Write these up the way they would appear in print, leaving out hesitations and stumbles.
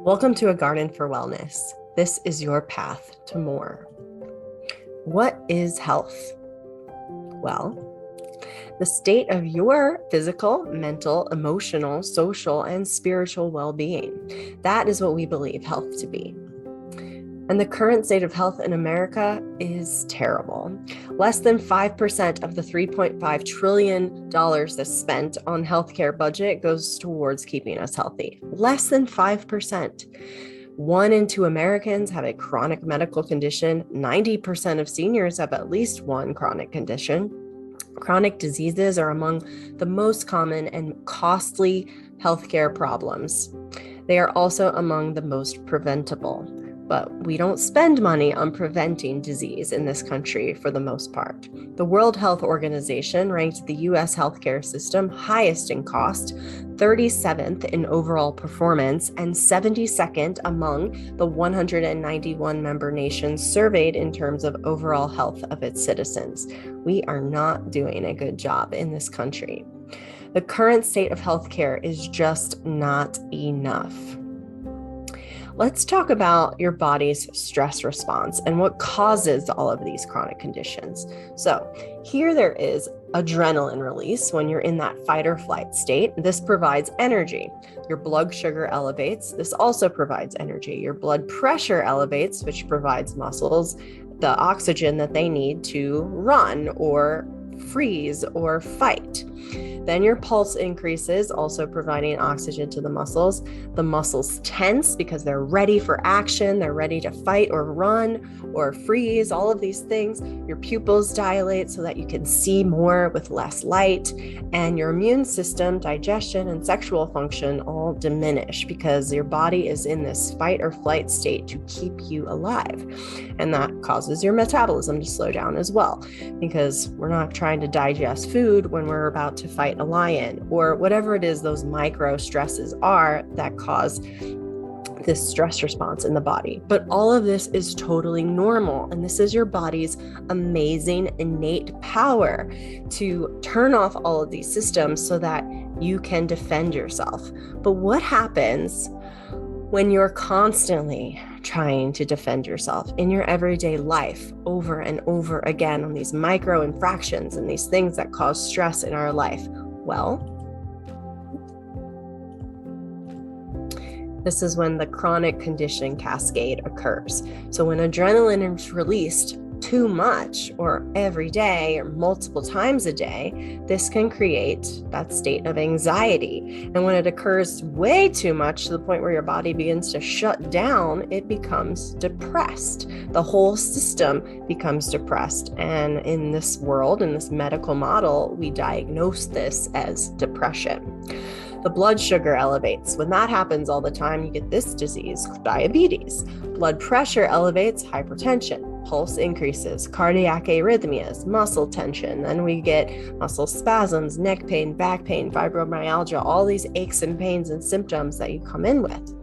Welcome to A Garden for Wellness. This is your path to more. What is health? Well, the state of your physical, mental, emotional, social, and spiritual well-being. That is what we believe health to be. And the current state of health in America is terrible. Less than 5% of the $3.5 trillion that's spent on healthcare budget goes towards keeping us healthy. Less than 5%. 1 in 2 Americans have a chronic medical condition. 90% of seniors have at least one chronic condition. Chronic diseases are among the most common and costly healthcare problems. They are also among the most preventable. But we don't spend money on preventing disease in this country for the most part. The World Health Organization ranked the U.S. healthcare system highest in cost, 37th in overall performance, and 72nd among the 191 member nations surveyed in terms of overall health of its citizens. We are not doing a good job in this country. The current state of healthcare is just not enough. Let's talk about your body's stress response and what causes all of these chronic conditions. So here there is adrenaline release when you're in that fight or flight state. This provides energy. Your blood sugar elevates. This also provides energy. Your blood pressure elevates, which provides muscles the oxygen that they need to run or freeze or fight. Then your pulse increases, also providing oxygen to the muscles. The muscles tense because they're ready for action. They're ready to fight or run or freeze, all of these things. Your pupils dilate so that you can see more with less light. And your immune system, digestion, and sexual function all diminish because your body is in this fight or flight state to keep you alive. And that causes your metabolism to slow down as well, because we're not trying to digest food when we're about to fight a lion or whatever it is those micro stresses are that cause this stress response in the body. But all of this is totally normal. And this is your body's amazing innate power to turn off all of these systems so that you can defend yourself. But what happens when you're constantly trying to defend yourself in your everyday life over and over again on these micro infractions and these things that cause stress in our life? Well, this is when the chronic condition cascade occurs. So when adrenaline is released too much or every day or multiple times a day, this can create that state of anxiety. And when it occurs way too much to the point where your body begins to shut down, it becomes depressed. The whole system becomes depressed. And in this world, in this medical model, we diagnose this as depression. The blood sugar elevates. When that happens all the time, you get this disease, diabetes. Blood pressure elevates, hypertension. Pulse increases, cardiac arrhythmias, muscle tension. Then we get muscle spasms, neck pain, back pain, fibromyalgia, all these aches and pains and symptoms that you come in with.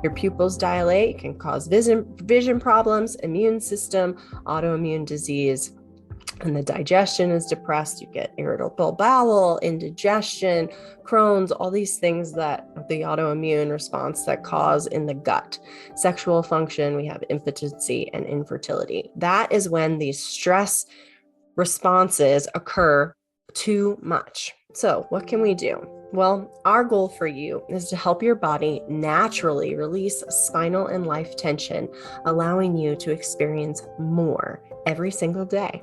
Your pupils dilate, can cause vision problems, immune system, autoimmune disease. And the digestion is depressed. You get irritable bowel, indigestion, Crohn's, all these things that the autoimmune response that cause in the gut. Sexual function, we have impotency and infertility. That is when these stress responses occur too much. So what can we do? Well, our goal for you is to help your body naturally release spinal and life tension, allowing you to experience more every single day.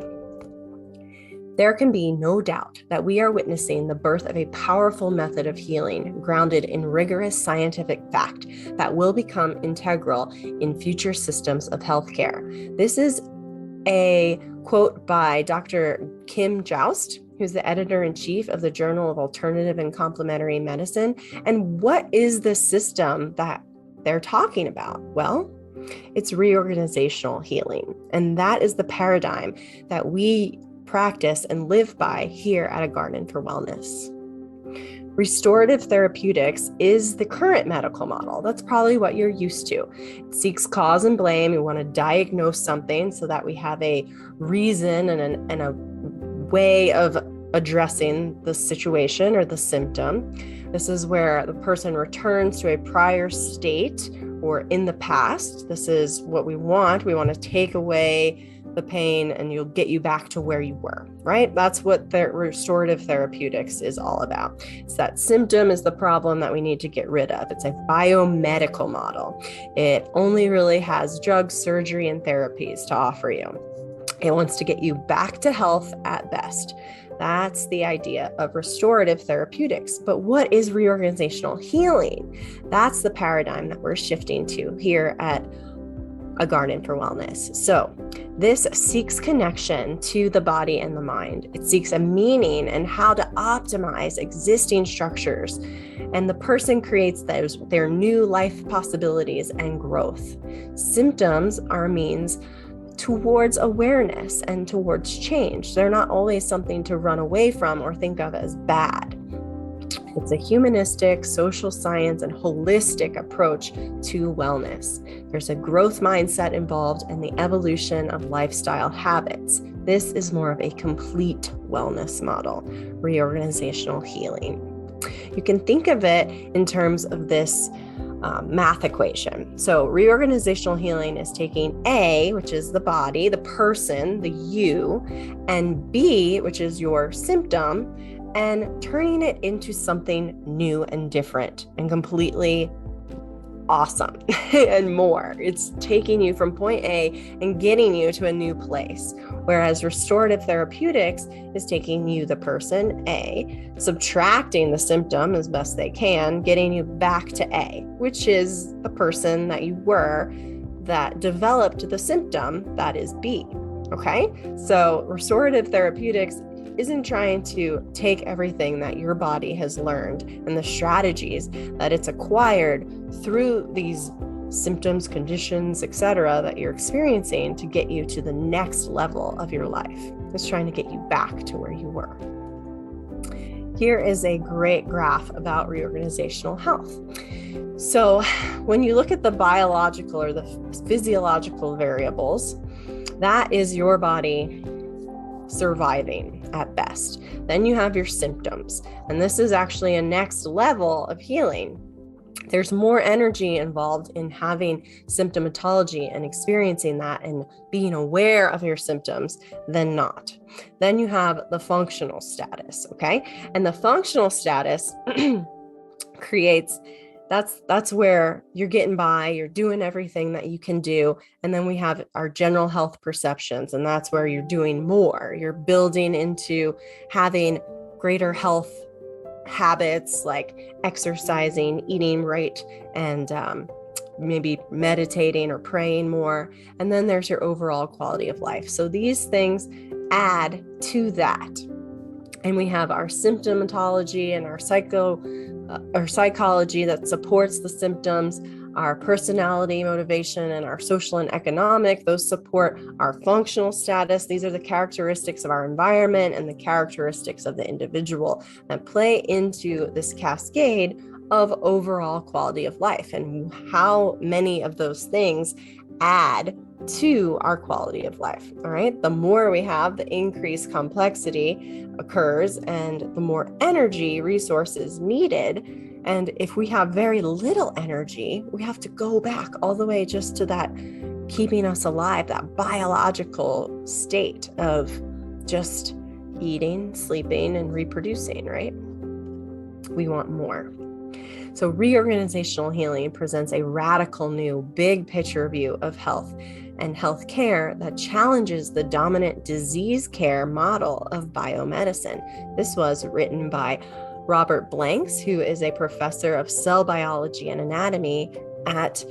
There can be no doubt that we are witnessing the birth of a powerful method of healing grounded in rigorous scientific fact that will become integral in future systems of healthcare. This is a quote by Dr. Kim Joust, who's the editor-in-chief of the Journal of Alternative and Complementary Medicine. And what is the system that they're talking about? Well, it's reorganizational healing. And that is the paradigm that we practice and live by here at A Garden for Wellness. Restorative therapeutics is the current medical model. That's probably what you're used to. It seeks cause and blame. We want to diagnose something so that we have a reason and a way of addressing the situation or the symptom. This is where the person returns to a prior state or in the past. This is what we want. We want to take away the pain and you'll get you back to where you were, right? That's what the restorative therapeutics is all about. It's that symptom is the problem that we need to get rid of. It's a biomedical model. It only really has drugs, surgery, and therapies to offer you. It wants to get you back to health at best. That's the idea of restorative therapeutics. But what is reorganizational healing? That's the paradigm that we're shifting to here at A Garden for Wellness. So this seeks connection to the body and the mind. It seeks a meaning and how to optimize existing structures. And the person creates their new life possibilities and growth. Symptoms are a means towards awareness and towards change. They're not always something to run away from or think of as bad. It's a humanistic, social science, and holistic approach to wellness. There's a growth mindset involved in the evolution of lifestyle habits. This is more of a complete wellness model, reorganizational healing. You can think of it in terms of this math equation. So reorganizational healing is taking A, which is the body, the person, the you, and B, which is your symptom, and turning it into something new and different and completely awesome and more. It's taking you from point A and getting you to a new place. Whereas restorative therapeutics is taking you, the person A, subtracting the symptom as best they can, getting you back to A, which is the person that you were that developed the symptom that is B. Okay? So restorative therapeutics isn't trying to take everything that your body has learned and the strategies that it's acquired through these symptoms, conditions, etc., that you're experiencing to get you to the next level of your life. It's trying to get you back to where you were. Here is a great graph about reorganizational health. So when you look at the biological or the physiological variables, that is your body surviving at best. Then you have your symptoms, and this is actually a next level of healing. There's more energy involved in having symptomatology and experiencing that and being aware of your symptoms than not. Then you have the functional status, okay? And the functional status creates that's where you're getting by, you're doing everything that you can do. And then we have our general health perceptions, and that's where you're doing more. You're building into having greater health habits like exercising, eating right, and maybe meditating or praying more. And then there's your overall quality of life. So these things add to that. And we have our symptomatology and our psychology that supports the symptoms, our personality, motivation, and our social and economic. Those support our functional status. These are the characteristics of our environment and the characteristics of the individual that play into this cascade of overall quality of life and how many of those things add to our quality of life. All right. The more we have, the increased complexity occurs and the more energy resources needed. And if we have very little energy, we have to go back all the way just to that keeping us alive, that biological state of just eating, sleeping, and reproducing, right? We want more. So reorganizational healing presents a radical new big picture view of health and healthcare that challenges the dominant disease care model of biomedicine. This was written by Robert Blanks, who is a professor of cell biology and anatomy at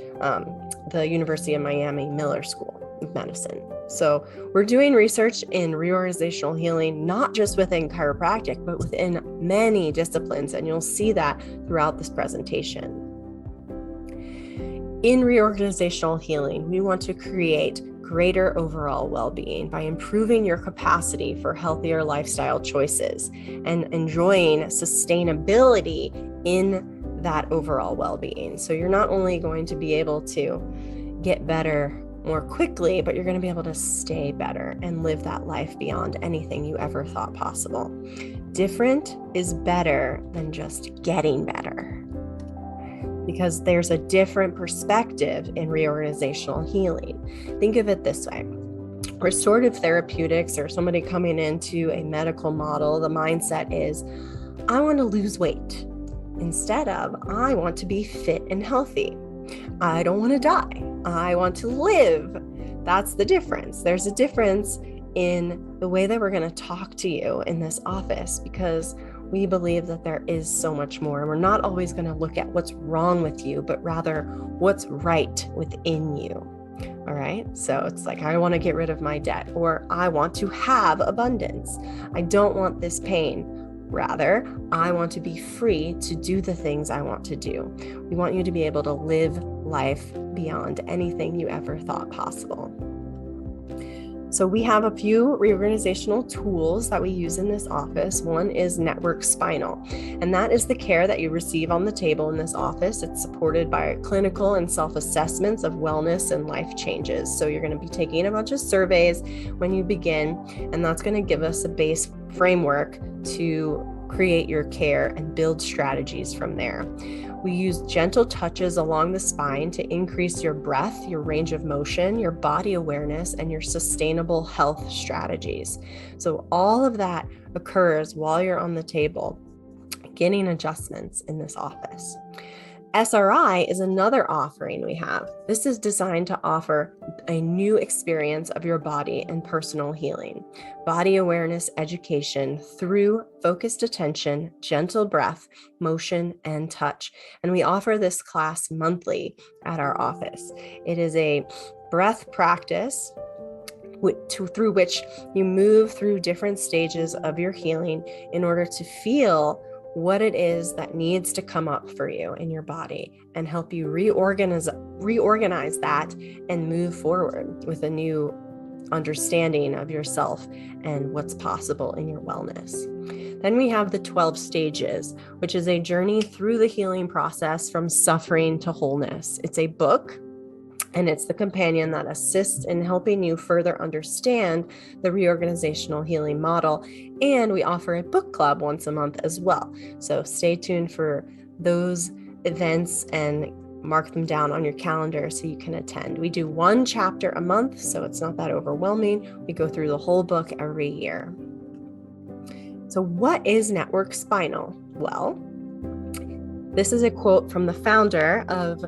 the University of Miami Miller School of Medicine. So we're doing research in reorganizational healing, not just within chiropractic, but within many disciplines. And you'll see that throughout this presentation. In reorganizational healing, we want to create greater overall well-being by improving your capacity for healthier lifestyle choices and enjoying sustainability in that overall well-being. So you're not only going to be able to get better more quickly, but you're going to be able to stay better and live that life beyond anything you ever thought possible. different is better than just getting better, because there's a different perspective in reorganizational healing. Think of it this way. Restorative therapeutics, or somebody coming into a medical model, the mindset is, I want to lose weight, instead of, I want to be fit and healthy. I don't want to die. I want to live. That's the difference. There's a difference in the way that we're going to talk to you in this office, because we believe that there is so much more. And we're not always going to look at what's wrong with you, but rather what's right within you. All right. So it's like, I want to get rid of my debt, or I want to have abundance. I don't want this pain. Rather, I want to be free to do the things I want to do. We want you to be able to live life beyond anything you ever thought possible. So we have a few reorganizational tools that we use in this office. One is Network Spinal, and that is the care that you receive on the table in this office. It's supported by clinical and self-assessments of wellness and life changes. So you're going to be taking a bunch of surveys when you begin, and that's going to give us a base framework to create your care and build strategies from there. We use gentle touches along the spine to increase your breath, your range of motion, your body awareness, and your sustainable health strategies. So all of that occurs while you're on the table, getting adjustments in this office. SRI is another offering we have. This is designed to offer a new experience of your body and personal healing, body awareness education through focused attention, gentle breath, motion, and touch. And we offer this class monthly at our office. It is a breath practice through which you move through different stages of your healing in order to feel what it is that needs to come up for you in your body, and help you reorganize that and move forward with a new understanding of yourself and what's possible in your wellness. Then we have the 12 stages, which is a journey through the healing process from suffering to wholeness. It's a book, and it's the companion that assists in helping you further understand the reorganizational healing model. And we offer a book club once a month as well. So stay tuned for those events and mark them down on your calendar so you can attend. We do one chapter a month, so it's not that overwhelming. We go through the whole book every year. So what is Network Spinal? Well, this is a quote from the founder of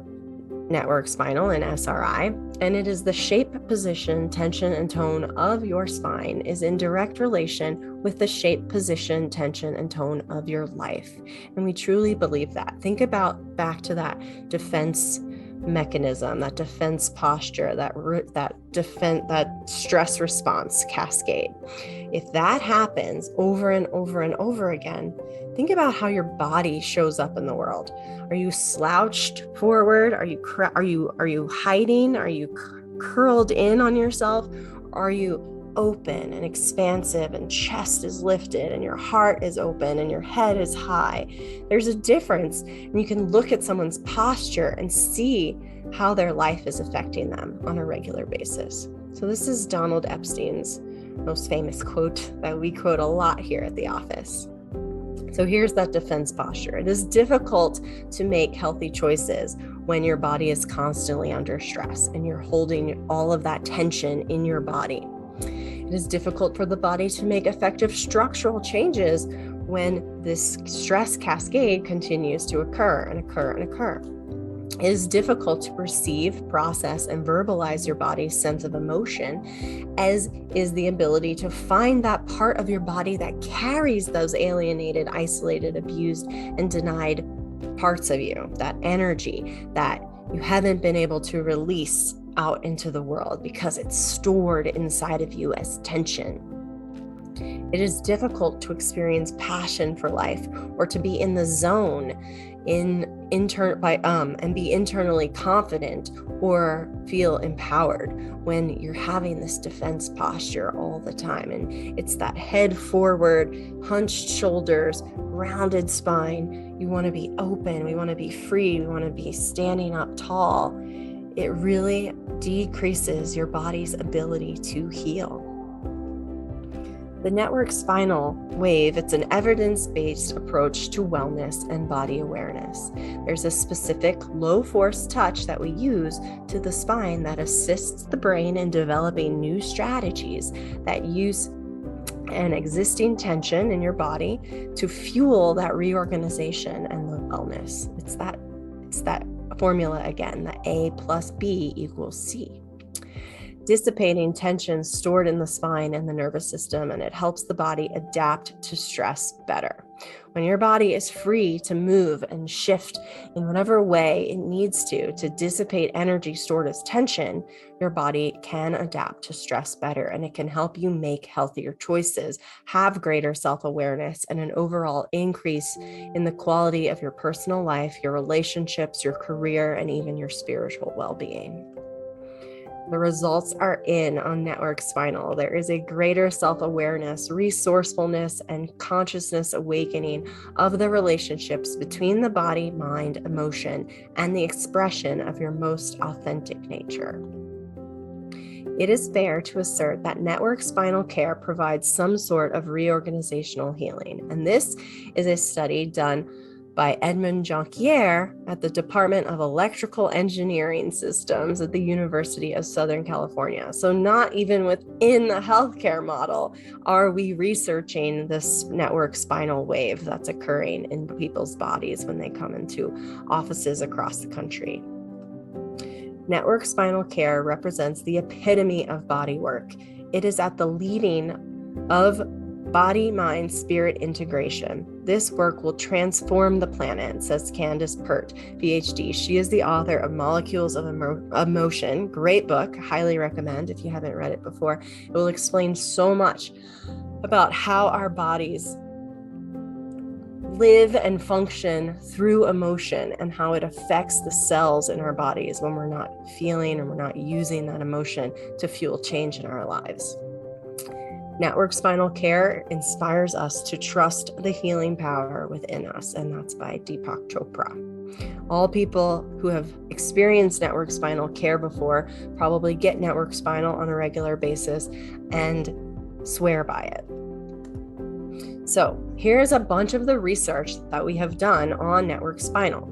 Network Spinal and SRI, and it is the shape, position, tension, and tone of your spine is in direct relation with the shape, position, tension, and tone of your life. And we truly believe that. Think about back to that defense mechanism, that defense posture, that stress response cascade. If that happens over and over and over again, think about how your body shows up in the world. Are you slouched forward? Are you hiding? Are you curled in on yourself? Are you open and expansive, and chest is lifted and your heart is open and your head is high? There's a difference, and you can look at someone's posture and see how their life is affecting them on a regular basis. So this is Donald Epstein's most famous quote that we quote a lot here at the office. So here's that defense posture. It is difficult to make healthy choices when your body is constantly under stress and you're holding all of that tension in your body. It is difficult for the body to make effective structural changes when this stress cascade continues to occur and occur and occur. It is difficult to perceive, process, and verbalize your body's sense of emotion, as is the ability to find that part of your body that carries those alienated, isolated, abused, and denied parts of you, that energy that you haven't been able to release out into the world because it's stored inside of you as tension. It is difficult to experience passion for life or to be in the zone and be internally confident or feel empowered when you're having this defense posture all the time. And it's that head forward, hunched shoulders, rounded spine. You want to be open. We want to be free. We want to be standing up tall. It really decreases your body's ability to heal. The network spinal wave, it's an evidence-based approach to wellness and body awareness. There's a specific low-force touch that we use to the spine that assists the brain in developing new strategies that use an existing tension in your body to fuel that reorganization and the wellness. It's that formula again, that A plus B equals C. Dissipating tension stored in the spine and the nervous system, and it helps the body adapt to stress better. When your body is free to move and shift in whatever way it needs to dissipate energy stored as tension, your body can adapt to stress better, and it can help you make healthier choices, have greater self-awareness, and an overall increase in the quality of your personal life, your relationships, your career, and even your spiritual well-being. The results are in on Network Spinal. There is a greater self-awareness, resourcefulness, and consciousness awakening of the relationships between the body, mind, emotion, and the expression of your most authentic nature. It is fair to assert that network spinal care provides some sort of reorganizational healing. And this is a study done by Edmond Jonquière at the Department of Electrical Engineering Systems at the University of Southern California. So not even within the healthcare model are we researching this network spinal wave that's occurring in people's bodies when they come into offices across the country. Network spinal care represents the epitome of body work. It is at the leading of body, mind, spirit integration. This work will transform the planet, says Candace Pert, PhD. She is the author of Molecules of Emotion. Great book, highly recommend if you haven't read it before. It will explain so much about how our bodies live and function through emotion and how it affects the cells in our bodies when we're not feeling and we're not using that emotion to fuel change in our lives. Network Spinal Care inspires us to trust the healing power within us, and that's by Deepak Chopra. All people who have experienced network spinal care before probably get network spinal on a regular basis and swear by it. So here's a bunch of the research that we have done on network spinal.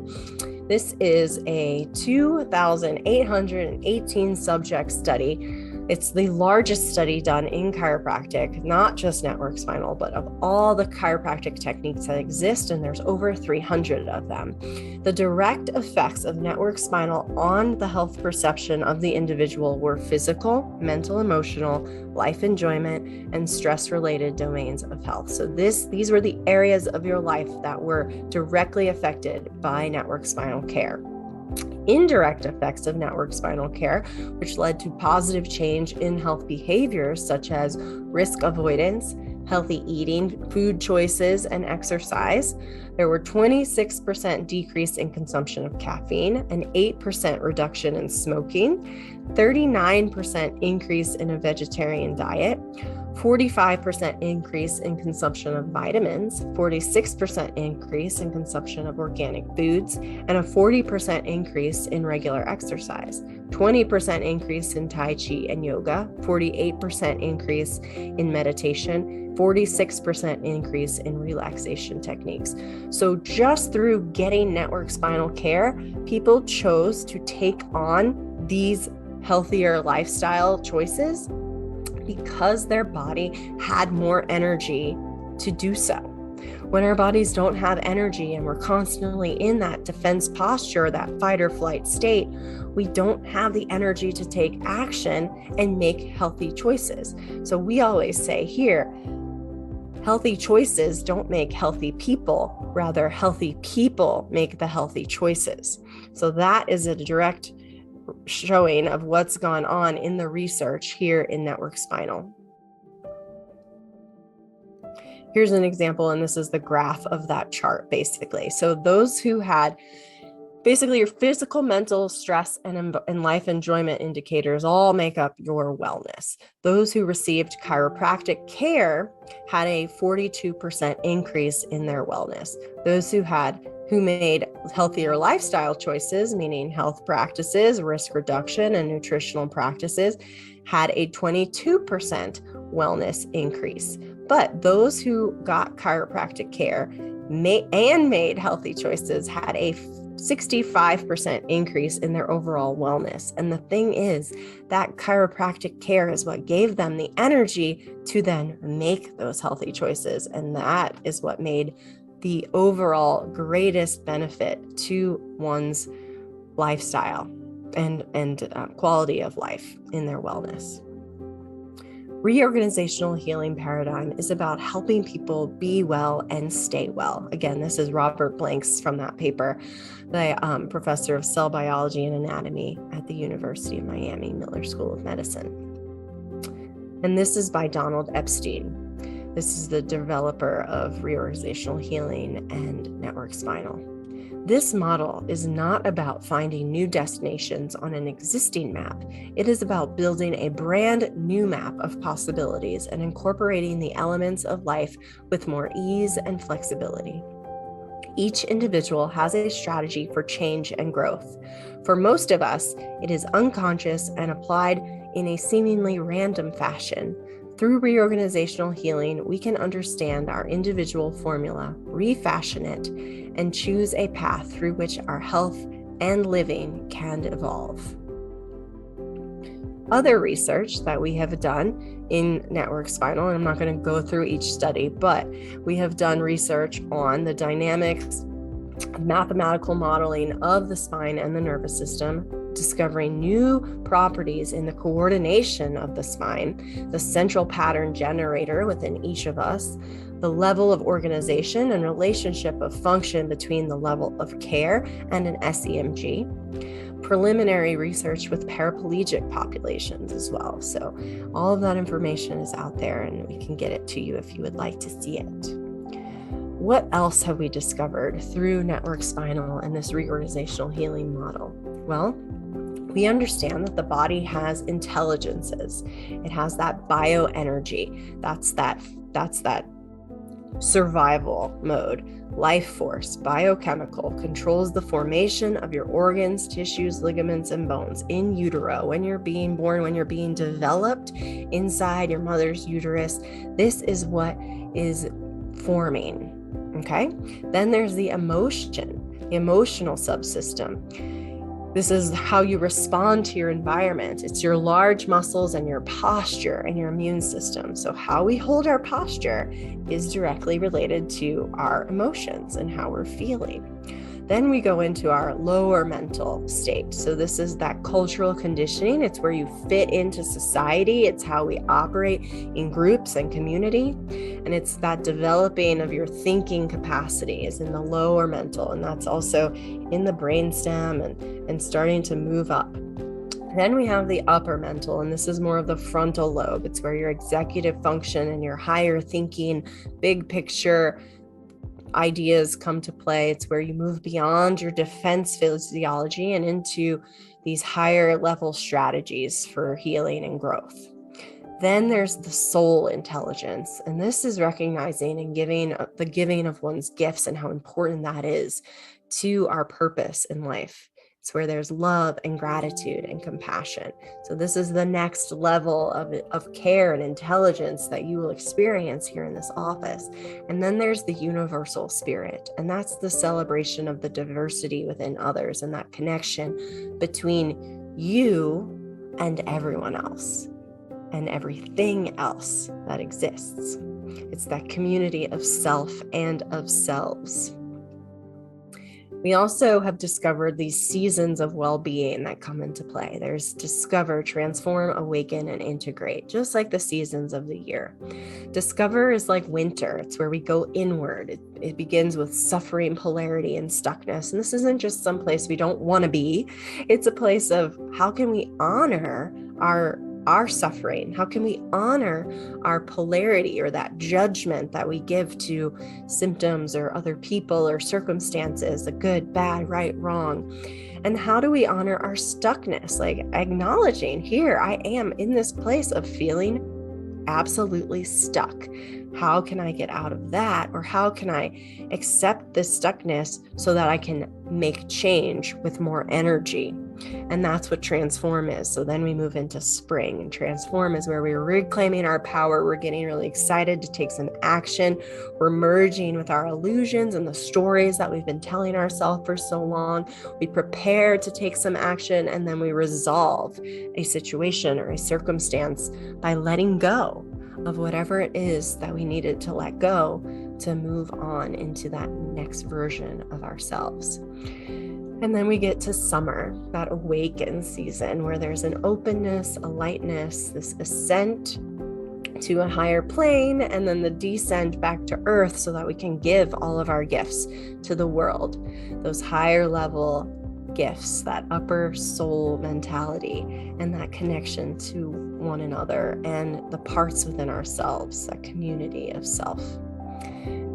This is a 2,818 subject study. It's the largest study done in chiropractic, not just network spinal, but of all the chiropractic techniques that exist, and there's over 300 of them. The direct effects of network spinal on the health perception of the individual were physical, mental, emotional, life enjoyment, and stress-related domains of health. So these were the areas of your life that were directly affected by network spinal care. Indirect effects of network spinal care, which led to positive change in health behaviors such as risk avoidance, healthy eating, food choices, and exercise. There were 26% decrease in consumption of caffeine, an 8% reduction in smoking, 39% increase in a vegetarian diet, 45% increase in consumption of vitamins, 46% increase in consumption of organic foods, and a 40% increase in regular exercise, 20% increase in Tai Chi and yoga, 48% increase in meditation, 46% increase in relaxation techniques. So just through getting network spinal care, people chose to take on these healthier lifestyle choices because their body had more energy to do so. When our bodies don't have energy and we're constantly in that defense posture, that fight or flight state, we don't have the energy to take action and make healthy choices. So we always say here, healthy choices don't make healthy people, rather healthy people make the healthy choices. So that is a direct showing of what's gone on in the research here in network spinal. Here's an example, and this is the graph of that chart basically. So those who had basically your physical, mental, stress, and life enjoyment indicators all make up your wellness. Those who received chiropractic care had a 42% increase in their wellness. Those who who made healthier lifestyle choices, meaning health practices, risk reduction, and nutritional practices, had a 22% wellness increase. But those who got chiropractic care and made healthy choices had a 65% increase in their overall wellness. And the thing is that chiropractic care is what gave them the energy to then make those healthy choices. And that is what made the overall greatest benefit to one's lifestyle and quality of life in their wellness. Reorganizational healing paradigm is about helping people be well and stay well. Again, this is Robert Blanks from that paper, the professor of cell biology and anatomy at the University of Miami Miller School of Medicine. And this is by Donald Epstein. This is the developer of reorganizational healing and network spinal. This model is not about finding new destinations on an existing map. It is about building a brand new map of possibilities and incorporating the elements of life with more ease and flexibility. Each individual has a strategy for change and growth. For most of us, it is unconscious and applied in a seemingly random fashion. Through reorganizational healing, we can understand our individual formula, refashion it, and choose a path through which our health and living can evolve. Other research that we have done in network spinal, and I'm not going to go through each study, but we have done research on the dynamics, mathematical modeling of the spine and the nervous system, discovering new properties in the coordination of the spine, the central pattern generator within each of us, the level of organization and relationship of function between the level of care and an SEMG, preliminary research with paraplegic populations as well. So all of that information is out there and we can get it to you if you would like to see it. What else have we discovered through network spinal and this reorganizational healing model? Well, we understand that the body has intelligences. It has that bioenergy. That's that survival mode. Life force, biochemical, controls the formation of your organs, tissues, ligaments, and bones in utero. When you're being born, when you're being developed inside your mother's uterus, this is what is forming. Okay? Then there's the emotion, the emotional subsystem. This is how you respond to your environment. It's your large muscles and your posture and your immune system. So how we hold our posture is directly related to our emotions and how we're feeling. Then we go into our lower mental state. So this is that cultural conditioning. It's where you fit into society. It's how we operate in groups and community. And it's that developing of your thinking capacity is in the lower mental. And that's also in the brainstem and starting to move up. Then we have the upper mental, and this is more of the frontal lobe. It's where your executive function and your higher thinking, big picture ideas come to play. It's where you move beyond your defense physiology and into these higher level strategies for healing and growth. Then there's the soul intelligence, and this is recognizing and giving of one's gifts and how important that is to our purpose in life. It's where there's love and gratitude and compassion. So this is the next level of care and intelligence that you will experience here in this office. And then there's the universal spirit, and that's the celebration of the diversity within others and that connection between you and everyone else and everything else that exists. It's that community of self and of selves. We also have discovered these seasons of well-being that come into play. There's discover, transform, awaken, and integrate, just like the seasons of the year. Discover is like winter. It's where we go inward. It begins with suffering, polarity, and stuckness. And this isn't just some place we don't want to be. It's a place of how can we honor our suffering? How can we honor our polarity or that judgment that we give to symptoms or other people or circumstances, the good, bad, right, wrong? And how do we honor our stuckness? Like acknowledging, here I am in this place of feeling absolutely stuck. How can I get out of that? Or how can I accept this stuckness so that I can make change with more energy? And that's what transform is. So then we move into spring, and transform is where we're reclaiming our power. We're getting really excited to take some action. We're merging with our illusions and the stories that we've been telling ourselves for so long. We prepare to take some action, and then we resolve a situation or a circumstance by letting go of whatever it is that we needed to let go to move on into that next version of ourselves. And then we get to summer, that awakened season where there's an openness, a lightness, this ascent to a higher plane, and then the descent back to earth so that we can give all of our gifts to the world. Those higher level gifts, that upper soul mentality, and that connection to one another and the parts within ourselves, that community of self.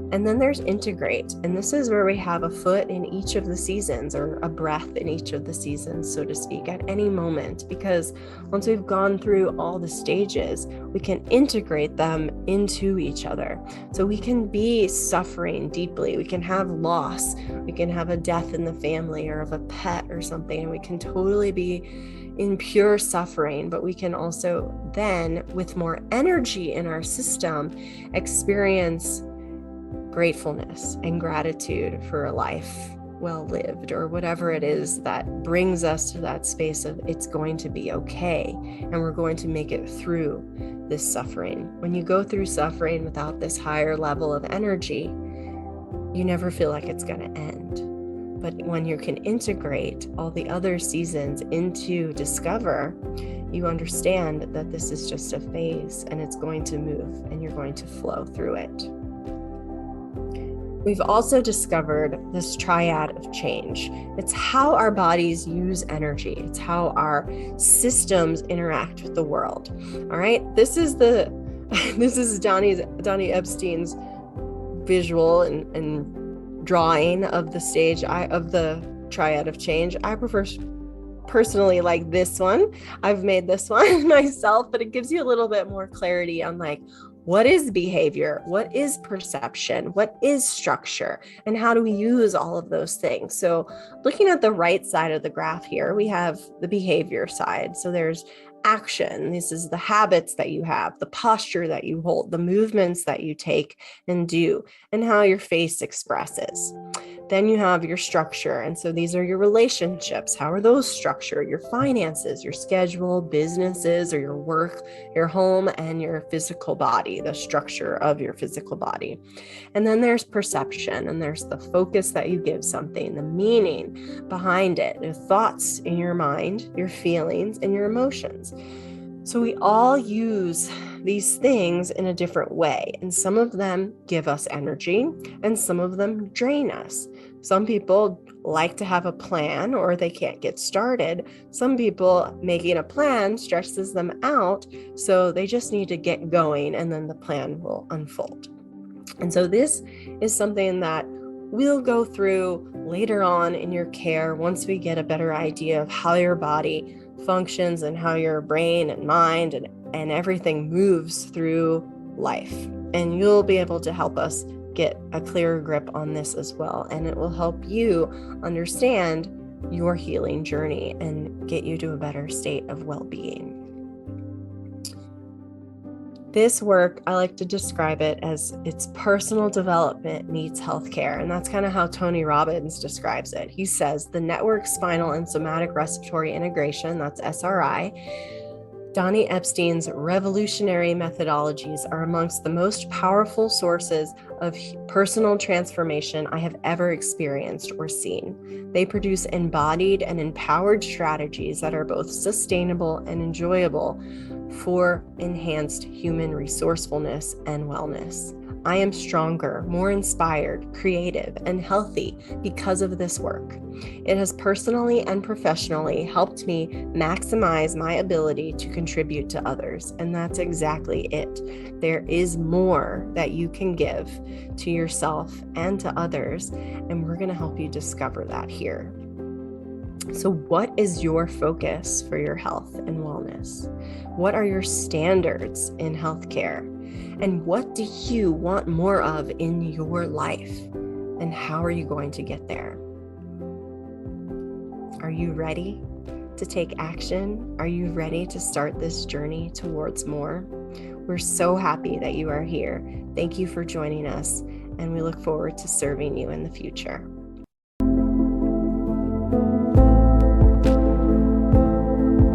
And then there's integrate. And this is where we have a foot in each of the seasons, or a breath in each of the seasons, so to speak, at any moment. Because once we've gone through all the stages, we can integrate them into each other. So we can be suffering deeply. We can have loss. We can have a death in the family or of a pet or something. And we can totally be in pure suffering, but we can also then, with more energy in our system, experience gratefulness and gratitude for a life well lived, or whatever it is that brings us to that space of it's going to be okay, and we're going to make it through this suffering. When you go through suffering without this higher level of energy, you never feel like it's going to end. But when you can integrate all the other seasons into discover, you understand that this is just a phase and it's going to move and you're going to flow through it. We've also discovered this triad of change. It's how our bodies use energy. It's how our systems interact with the world. All right. This is Donnie Epstein's visual and drawing of the stage of the triad of change. I prefer personally like this one. I've made this one myself, but it gives you a little bit more clarity on like, what is behavior? What is perception? What is structure? And how do we use all of those things? So looking at the right side of the graph here, we have the behavior side. So there's action. This is the habits that you have, the posture that you hold, the movements that you take and do, and how your face expresses. Then you have your structure. And so these are your relationships. How are those structured? Your finances, your schedule, businesses, or your work, your home, and your physical body, the structure of your physical body. And then there's perception, and there's the focus that you give something, the meaning behind it, the thoughts in your mind, your feelings, and your emotions. So we all use these things in a different way, and some of them give us energy and some of them drain us. Some people like to have a plan or they can't get started. Some people, making a plan stresses them out, so they just need to get going and then the plan will unfold. And so this is something that we'll go through later on in your care once we get a better idea of how your body functions and how your brain and mind and everything moves through life. And you'll be able to help us get a clearer grip on this as well. And it will help you understand your healing journey and get you to a better state of well-being. This work, I like to describe it as it's personal development meets healthcare. And that's kind of how Tony Robbins describes it. He says the network spinal and somatic respiratory integration, that's SRI, Donnie Epstein's revolutionary methodologies are amongst the most powerful sources of personal transformation I have ever experienced or seen. They produce embodied and empowered strategies that are both sustainable and enjoyable for enhanced human resourcefulness and wellness. I am stronger, more inspired, creative, and healthy because of this work. It has personally and professionally helped me maximize my ability to contribute to others, and that's exactly it. There is more that you can give to yourself and to others, and we're going to help you discover that here. So, what is your focus for your health and wellness? What are your standards in healthcare? And what do you want more of in your life? And how are you going to get there? Are you ready to take action? Are you ready to start this journey towards more? We're so happy that you are here. Thank you for joining us, and we look forward to serving you in the future.